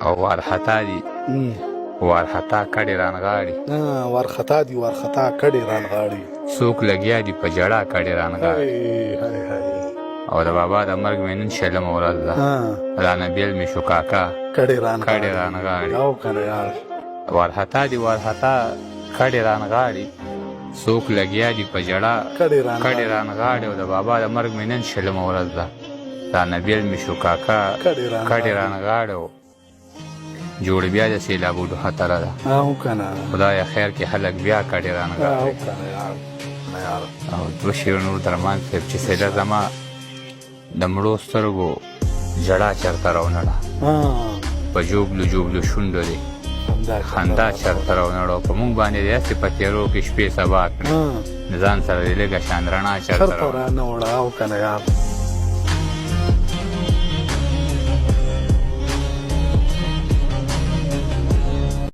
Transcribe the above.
او وارخطا دي وارخطا کډې رانغاړي وارخطا دي وارخطا کډې رانغاړي څوک لګیا دي په ژړا کډې رانغاړي او د بابا د مرګ مې نن شلمه ورځ ده رانه بیل مې شو کاکا کډې رانغاړي او کنه یار وارخطا دي وارخطا کډې رانغاړي څوک لګیا دي په ژړا کډې رانغاړي او د بابا د مرګ مې نن شلمه ورځ ده رانه بیل مې شو کاکا کډې رانغاړي جوړ بیا د سیلابونو خطر ده او کنه خدای خیر کې خلک بیا کډې رانغاړي او کنه یار او دوه شعر نور درمان صاحب چې سیده زما د مړو سترګو ژړا چرته راونړه په جوبلو شونډو دی خندا چرته راونړه په موږ باندې داسې په تېرو کې شپې سبا کړې ځان سره دې لږه شان رڼا چرته راونړه او کنه یار